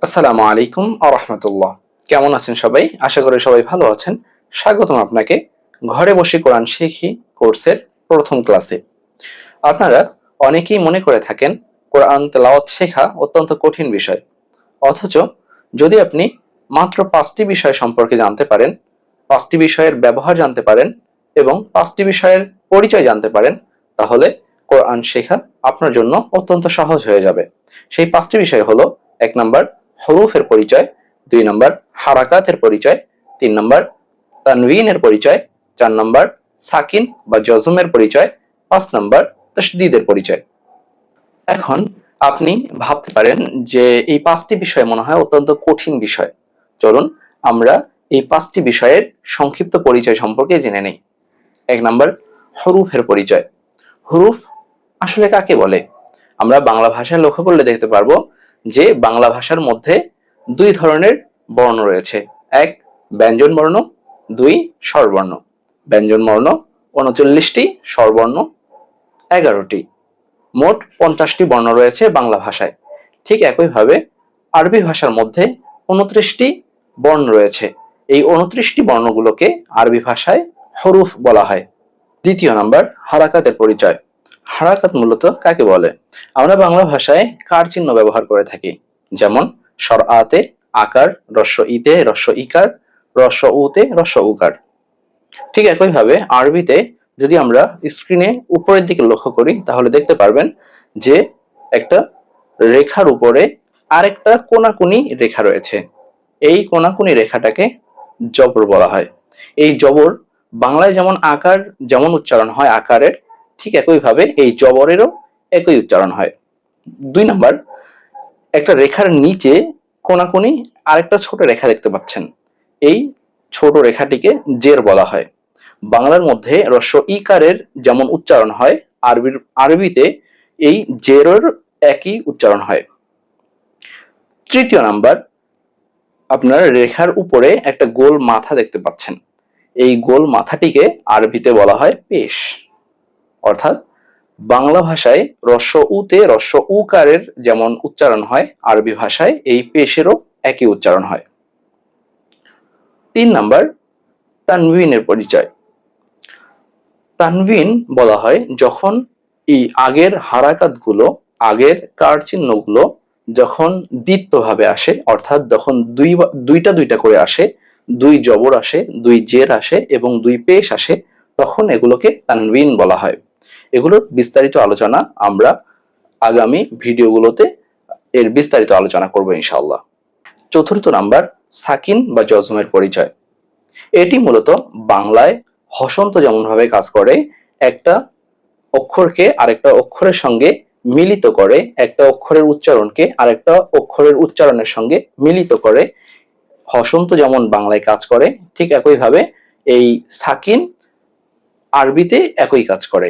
আসসালামু আলাইকুম রাহমাতুল্লাহ। কেমন আছেন সবাই? আশা করি সবাই ভালো আছেন। স্বাগতম আপনাকে ঘরে বসে কোরআন শিখি কোর্সের প্রথম ক্লাসে। আপনারা অনেকেই মনে করে থাকেন কোরআন তেলাওয়াত শেখা অত্যন্ত কঠিন বিষয়। অথচ যদি আপনি মাত্র ৫টি বিষয় সম্পর্কে জানতে পারেন, ৫টি বিষয়ের ব্যবহার জানতে পারেন এবং ৫টি বিষয়ের পরিচয় জানতে পারেন, তাহলে কোরআন শেখা আপনার জন্য অত্যন্ত সহজ হয়ে যাবে। সেই ৫টি বিষয় হলো: ১ নাম্বার হরুফের পরিচয়, ২ নাম্বার হারাকাতের পরিচয়, ৩ নাম্বার তানউইনের পরিচয়, ৪ নাম্বার সাকিন বা জজমের পরিচয়, ৫ নাম্বার তাসদীদের পরিচয়। এখন আপনি ভাবতে পারেন যে এই ৫টি বিষয় মনে হয় অত্যন্ত কঠিন বিষয়। চলুন আমরা এই ৫টি বিষয়ের সংক্ষিপ্ত পরিচয় সম্পর্কে জেনে নেই। ১ নাম্বার হরুফের পরিচয়। হরুফ আসলে কাকে বলে? আমরা বাংলা ভাষায় লক্ষ্য করলে দেখতে পারবো যে বাংলা ভাষার মধ্যে ২ ধরনের বর্ণ রয়েছে। ১ ব্যঞ্জন বর্ণ, ২ স্বরবর্ণ। ব্যঞ্জন বর্ণ ৩৯টি, স্বরবর্ণ ১১টি। মোট ৫০টি বর্ণ রয়েছে বাংলা ভাষায়। ঠিক একইভাবে আরবি ভাষার মধ্যে ২৯টি বর্ণ রয়েছে। এই ২৯টি বর্ণগুলোকে আরবি ভাষায় হরুফ বলা হয়। দ্বিতীয় নাম্বার হারাকাতের পরিচয়। হারাকাত মূলত কাকে বলে? আমরা বাংলা ভাষায় কার চিহ্ন ব্যবহার করে থাকি, যেমন স্বর আতে আকার, রস্ব ইতে রস্ব ইকার, রস্ব উতে রস্ব উকার। ঠিক একইভাবে আরবিতে যদি আমরা স্ক্রিনে উপরের দিকে লক্ষ্য করি তাহলে দেখতে পারবেন যে একটা রেখার উপরে আরেকটা কোনাকুনি রেখা রয়েছে। এই কোনাকুনি রেখাটাকে জবর বলা হয়। এই জবর বাংলায় যেমন আকার যেমন উচ্চারণ হয় আকারের, ঠিক একইভাবে এই জবরেরও একই উচ্চারণ হয়। ২ নাম্বার, একটা রেখার নিচে কোনাকুনি আরেকটা ছোট রেখা দেখতে পাচ্ছেন। এই ছোট রেখাটিকে জের বলা হয়। বাংলার মধ্যে হ্রস্ব ইকারের যেমন উচ্চারণ হয়, আরবিতে এই জেরের একই উচ্চারণ হয়। তৃতীয় নাম্বার, আপনার রেখার উপরে একটা গোল মাথা দেখতে পাচ্ছেন। এই গোল মাথাটিকে আরবিতে বলা হয় পেশ। অর্থাৎ বাংলা ভাষায় হ্রস্ব উতে হ্রস্ব উকারের যেমন উচ্চারণ হয়, আরবি ভাষায় এই পেশেরও একই উচ্চারণ হয়। ৩ নাম্বার, তানউইনের পরিচয়। তানউইন বলা হয় যখন এই আগের হারাকাতগুলো, আগের কার চিহ্নগুলো যখন দ্বিত্বভাবে আসে, অর্থাৎ যখন দুইটা দুইটা করে আসে, ২ জবর আসে, ২ জের আসে এবং ২ পেশ আসে, তখন এগুলোকে তানউইন বলা হয়। এগুলোর বিস্তারিত আলোচনা আমরা আগামী ভিডিওগুলোতে এর বিস্তারিত আলোচনা করব ইনশাআল্লাহ। চতুর্থ নাম্বার, সাকিন বা জজমের পরিচয়। এটি মূলত বাংলায় হসন্ত যেমন ভাবে কাজ করে, একটা অক্ষরকে আরেকটা অক্ষরের সঙ্গে মিলিত করে, একটা অক্ষরের উচ্চারণকে আরেকটা অক্ষরের উচ্চারণের সঙ্গে মিলিত করে হসন্ত যেমন বাংলায় কাজ করে, ঠিক একইভাবে এই সাকিন আরবিতে একই কাজ করে।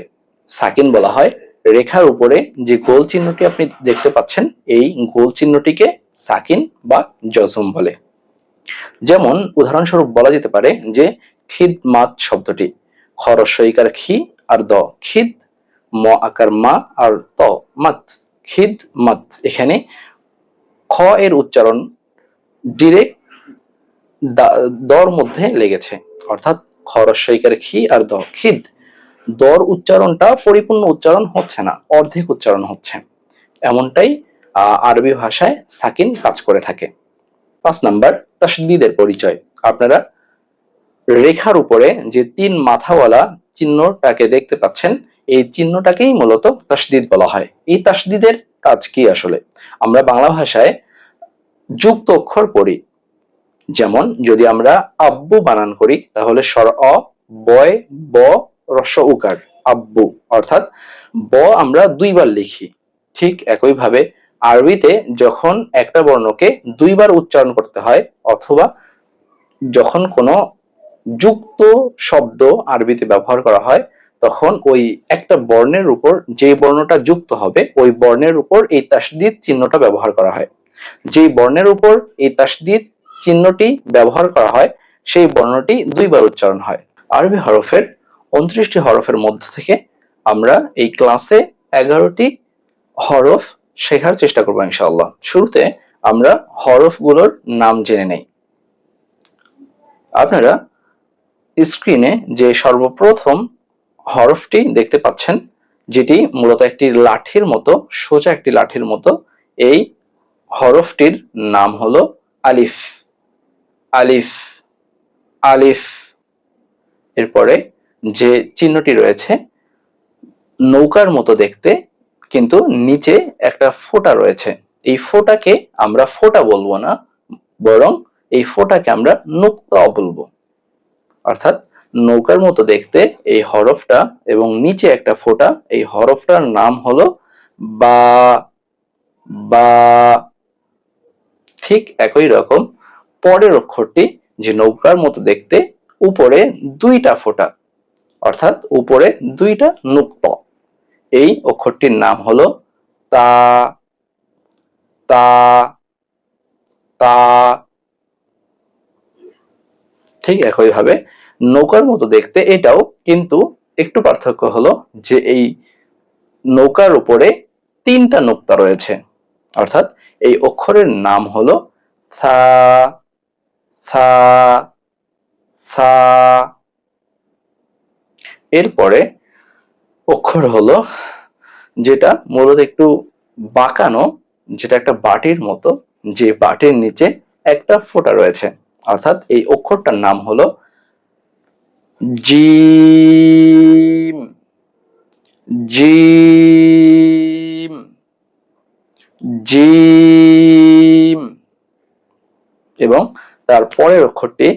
সাকিন বলা হয় রেখার উপরে যে গোল চিহ্নটি আপনি দেখতে পাচ্ছেন, এই গোল চিহ্নটিকে সাকিন বা জজম বলে। যেমন উদাহরণস্বরূপ বলা যেতে পারে যে খিদমাত শব্দটি, খ রস্ব ইকার খি আর দ খিদ, ম আকার মা আর ত মাত, খিদ মাত। এখানে খ এর উচ্চারণ ডিরেক্ট দর মধ্যে লেগেছে, অর্থাৎ খ রস্ব ইকার খি আর দ খিদ। দর উচ্চারণটা পরিপূর্ণ উচ্চারণ হচ্ছে না, অর্ধেক উচ্চারণ হচ্ছে। এমনটাই আরবি ভাষায় সাকিন কাজ করে থাকে। ৫ নাম্বার, তাসদীদের পরিচয়। আপনারা রেখার উপরে যে ৩ মাথাওয়ালা চিহ্নটাকে দেখতে পাচ্ছেন, এই চিহ্নটাকেই মূলত তাসদীদ বলা হয়। এই তাসদীদের কাজ কি আসলে? আমরা বাংলা ভাষায় যুক্ত অক্ষর পড়ি, যেমন যদি আমরা আব্বু বানান করি তাহলে স্বর অ, বয় ব, রস্ব উকার আব্বু, অর্থাৎ ব আমরা ২ বার লিখি। ঠিক একইভাবে আরবিতে যখন একটা বর্ণকে ২ বার উচ্চারণ করতে হয় অথবা যখন কোনো যুক্ত শব্দ আরবিতে ব্যবহার করা হয়, তখন ওই একটা বর্ণের উপর যে বর্ণটা যুক্ত হবে ওই বর্ণের উপর এই তাসদীদ চিহ্নটা ব্যবহার করা হয়। যেই বর্ণের উপর এই তাসদীদ চিহ্নটি ব্যবহার করা হয় সেই বর্ণটি ২ বার উচ্চারণ হয়। আরবি হরফের ২৯টি হরফের মধ্য থেকে আমরা এই ক্লাসে ১১টি হরফ শেখার চেষ্টা করবো ইনশাআল্লাহ। শুরুতে আমরা হরফগুলোর নাম জেনে নেই। আপনারা স্ক্রিনে যে সর্বপ্রথম হরফটি দেখতে পাচ্ছেন, যেটি মূলত একটি লাঠির মতো, সোজা একটি লাঠির মতো, এই হরফটির নাম হলো আলিফ। আলিফ, আলিফ। এরপরে যে চিহ্নটি রয়েছে নৌকার মতো দেখতে, কিন্তু নিচে একটা ফোঁটা রয়েছে, এই ফোঁটাকে আমরা ফোঁটা বলবো না, বরং এই ফোঁটাকে আমরা নুক্তা বলবো। অর্থাৎ নৌকার মতো দেখতে এই হরফটা এবং নিচে একটা ফোঁটা, এই হরফটার নাম হলো বা। বা। ঠিক একই রকম পরের অক্ষরটি যে নৌকার মতো দেখতে, উপরে দুইটা ফোঁটা, অর্থাৎ উপরে দুইটা নুক্তা, এই অক্ষরটির নাম হলো তা। তা। তা। ঠিক একইভাবে নৌকার মতো দেখতে এটাও, কিন্তু একটু পার্থক্য হলো যে এই নৌকার উপরে তিনটা নুক্তা রয়েছে, অর্থাৎ এই অক্ষরের নাম হলো সা। সা। সা। এরপরে অক্ষর হলো যেটা মূলত একটু বাঁকানো, যেটা একটা বাটির মতো, যে বাটির নিচে একটা ফোঁটা রয়েছে, অর্থাৎ এই অক্ষরটার নাম হলো জিম। জিম। জিম। এবং তার পরের অক্ষরটি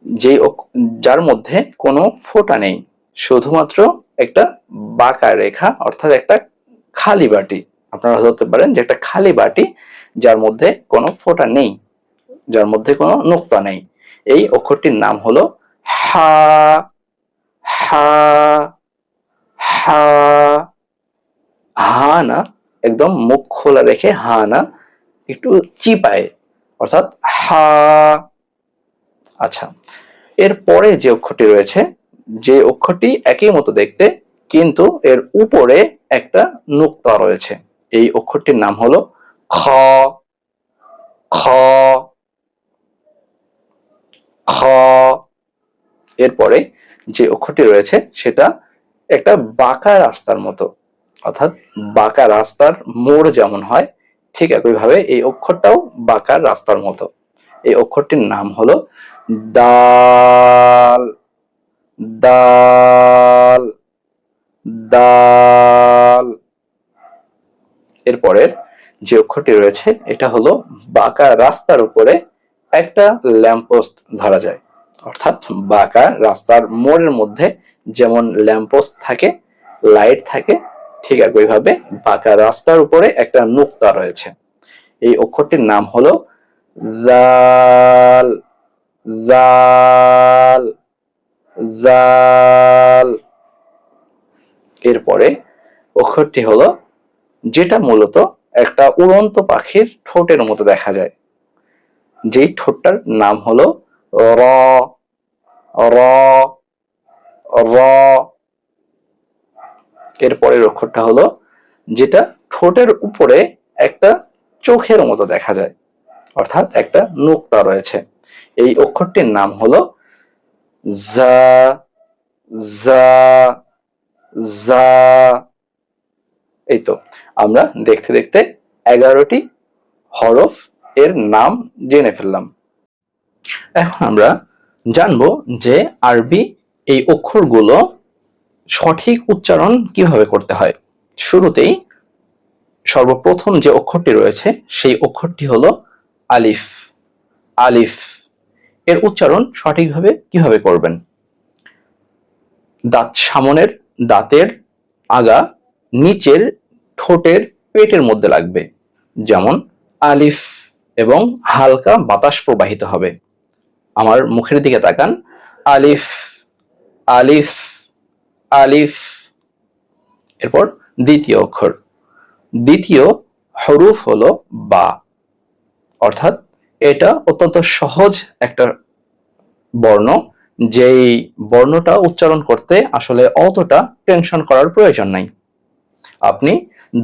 যে যার মধ্যে কোনো ফোঁটা নেই, শুধুমাত্র একটা বাঁকা রেখা, অর্থাৎ একটা খালি বাটি। আপনারা ধরতে পারেন যে একটা খালি বাটি যার মধ্যে কোনো ফোঁটা নেই, যার মধ্যে কোনো নুক্তা নেই, এই অক্ষরটির নাম হলো হা। হা। হা। হা না, একদম মুখ খোলা রেখে হা না, একটু চিপায়, অর্থাৎ হা। আচ্ছা, এর পরে যে অক্ষরটি রয়েছে, যে অক্ষরটি একই মতো দেখতে, কিন্তু এর উপরে একটা নুক্তা রয়েছে, এই অক্ষরটির নাম হলো খ। খ। খ। এরপরে যে অক্ষরটি রয়েছে সেটা একটা বাঁকা রাস্তার মতো, অর্থাৎ বাঁকা রাস্তার মোড় যেমন হয়, ঠিক একইভাবে এই অক্ষরটাও বাঁকা রাস্তার মতো, এই অক্ষরটির নাম হলো দাল। দাল। দাল। এরপরের যে অক্ষরটি রয়েছে এটা হলো বাঁকা রাস্তার উপরে একটা ল্যাম্পপোস্ট ধরা যায়, অর্থাৎ বাঁকা রাস্তার মোড়ের মধ্যে যেমন ল্যাম্পপোস্ট থাকে, লাইট থাকে, ঠিক একইভাবে বাঁকা রাস্তার উপরে একটা নুক্তা রয়েছে, এই অক্ষরটির নাম হলো জাল। জাল। জাল। এরপরে অক্ষরটি হলো যেটা মূলত একটা উড়ন্ত পাখির ঠোঁটের মতো দেখা যায়, যেই ঠোঁটটার নাম হলো র। র। র। এরপরের অক্ষরটা হলো যেটা ঠোঁটের উপরে একটা চোখের মতো দেখা যায়, অর্থাৎ একটা নুক্তা রয়েছে, এই অক্ষরটির নাম হলো জা। জা। জা। এই তো আমরা দেখতে দেখতে 11টি হরফ এর নাম জেনে ফেললাম। এখন আমরা জানবো যে আরবি এই অক্ষরগুলো সঠিক উচ্চারণ কিভাবে করতে হয়। শুরুতেই সর্বপ্রথম যে অক্ষরটি রয়েছে সেই অক্ষরটি হলো আলিফ। আলিফ এর উচ্চারণ সঠিকভাবে কিভাবে করবেন? সামনের দাঁতের আগা নিচের ঠোঁটের পেটের মধ্যে লাগবে, যেমন আলিফ, এবং হালকা বাতাস প্রবাহিত হবে। আমার মুখের দিকে তাকান, আলিফ। আলিফ। আলিফ। এরপর দ্বিতীয় অক্ষর, দ্বিতীয় হরফ হলো বা, অর্থাৎ এটা অত্যন্ত সহজ একটা বর্ণ, যেই বর্ণটা উচ্চারণ করতে আসলে অতটা টেনশন করার প্রয়োজন নাই। আপনি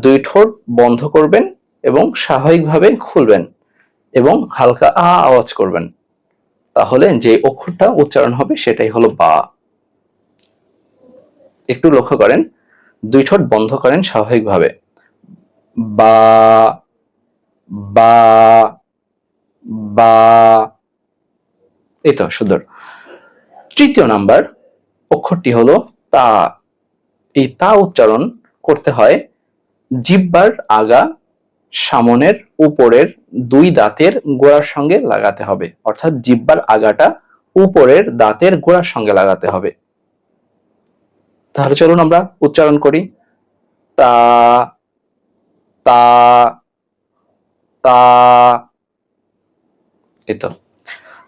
দুই ঠোঁট বন্ধ করবেন এবং স্বাভাবিকভাবে খুলবেন, এবং হালকা আ আওয়াজ করবেন, তাহলে যে অক্ষরটা উচ্চারণ হবে সেটাই হলো বা। একটু লক্ষ্য করেন, দুই ঠোঁট বন্ধ করেন স্বাভাবিকভাবে, বা বা বা, এই তো সুন্দর। তৃতীয় নাম্বার অক্ষরটি হলো তা। এই তা উচ্চারণ করতে হয় জিহ্বার আগা সামনের উপরের দুই দাঁতের গোড়ার সঙ্গে লাগাতে হবে, অর্থাৎ জিহ্বার আগাটা উপরের দাঁতের গোড়ার সঙ্গে লাগাতে হবে। তাহলে চলুন আমরা উচ্চারণ করি, তা তা তা, এই তো।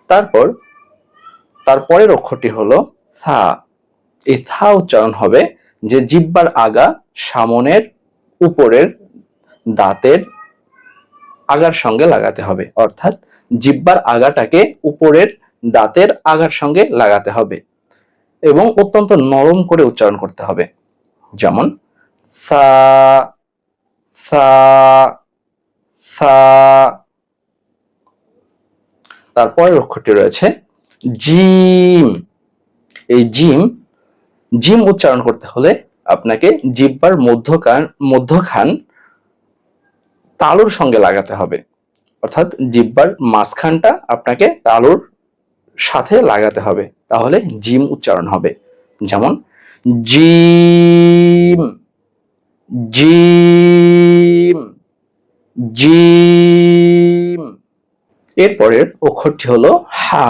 তারপর তারপরের অক্ষরটি হলো থা। এই থা উচ্চারণ হবে যে জিহ্বার আগা সামনের উপরের দাঁতের আগার সঙ্গে লাগাতে হবে, অর্থাৎ জিহ্বার আগাটাকে উপরের দাঁতের আগার সঙ্গে লাগাতে হবে এবং অত্যন্ত নরম করে উচ্চারণ করতে হবে। যেমন সা সা সা। তারপরের অক্ষরটি রয়েছে জিম। এই জিম জিম উচ্চারণ করতে হলে আপনাকে জিহ্বার মধ্যখান তালুর সঙ্গে লাগাতে হবে, অর্থাৎ জিহ্বার মাঝখানটা আপনাকে তালুর সাথে লাগাতে হবে, তাহলে জিম উচ্চারণ হবে। যেমন জিম জিম জিম। এরপরের অক্ষরটি হলো হা,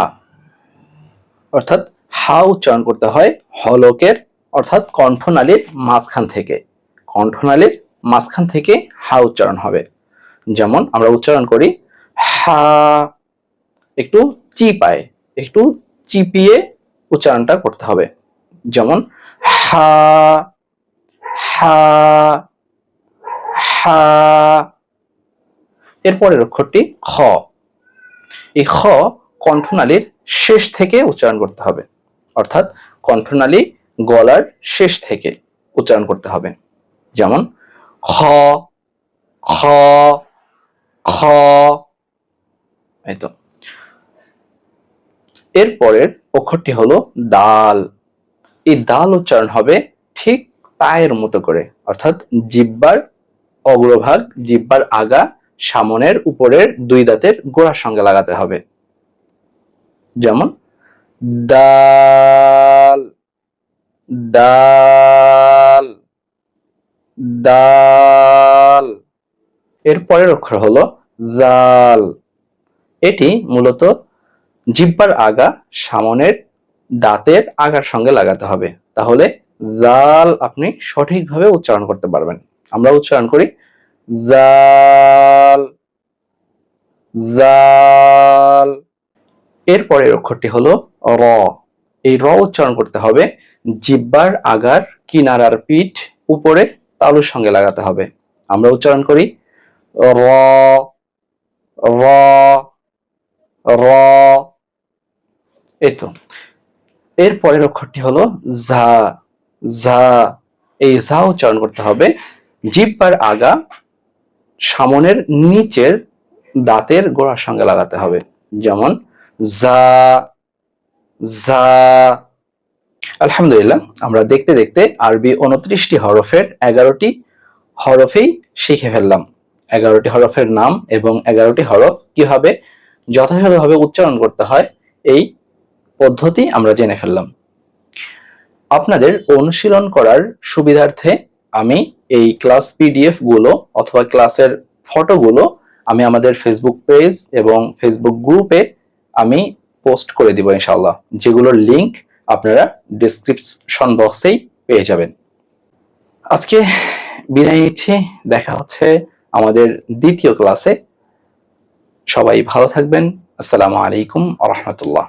অর্থাৎ হা উচ্চারণ করতে হয় হলকের অর্থাৎ কণ্ঠনালীর মাঝখান থেকে। কণ্ঠনালীর মাঝখান থেকে হা উচ্চারণ হবে। যেমন আমরা উচ্চারণ করি হা, একটু চিপায়, একটু চিপিয়ে উচ্চারণটা করতে হবে। যেমন হা হা হা। এরপরের অক্ষরটি খ। এই খ কণ্ঠনালীর শেষ থেকে উচ্চারণ করতে হবে, অর্থাৎ কণ্ঠনালী গলার শেষ থেকে উচ্চারণ করতে হবে। যেমন খ খ খ, এই তো। এরপরের অক্ষরটি হলো দাল। এই দাল উচ্চারণ হবে ঠিক পায়ের মতো করে, অর্থাৎ জিহ্বার অগ্রভাগ, জিহ্বার আগা সামনের উপরের দুই দাঁতের গোড়ার সঙ্গে লাগাতে হবে। যেমন দাল দাল দাল। এরপরের অক্ষর হলো জাল। এটি মূলত জিহ্বার আগা সামনের দাঁতের আগার সঙ্গে লাগাতে হবে, তাহলে জাল আপনি সঠিকভাবে উচ্চারণ করতে পারবেন। আমরা উচ্চারণ করি জাল জাল। এরপরের অক্ষরটি হলো র। এই র উচ্চারণ করতে হবে জিহ্বার আগার কিনারার পিঠ উপরে তালুর সঙ্গে লাগাতে হবে। আমরা উচ্চারণ করি র র র, এই তো। এরপরের অক্ষরটি হলো ঝা। ঝা। এই ঝা উচ্চারণ করতে হবে জিহ্বার আগা সামনের নিচের দাঁতের গোড়ার সঙ্গে লাগাতে হবে। যেমন যা যা। আলহামদুলিল্লাহ, আমরা দেখতে দেখতে আরবি 29টি হরফের 11টি হরফেই শিখে ফেললাম। 11টি হরফের নাম এবং 11টি হরফ কিভাবে যথাযথভাবে উচ্চারণ করতে হয় এই পদ্ধতি আমরা জেনে ফেললাম। আপনাদের অনুশীলন করার সুবিধার্থে আমি এই ক্লাস পিডিএফ গুলো অথবা ক্লাসের ফটোগুলো আমি আমাদের ফেসবুক পেজ এবং ফেসবুক গ্রুপে আমি পোস্ট করে দিব ইনশাআল্লাহ, যেগুলোর লিংক আপনারা ডেসক্রিপশন বক্সেই পেয়ে যাবেন। আজকে বিদায় নিচ্ছি, দেখা হচ্ছে আমাদের দ্বিতীয় ক্লাসে। সবাই ভালো থাকবেন। আসসালামু আলাইকুম ওয়া রাহমাতুল্লাহ।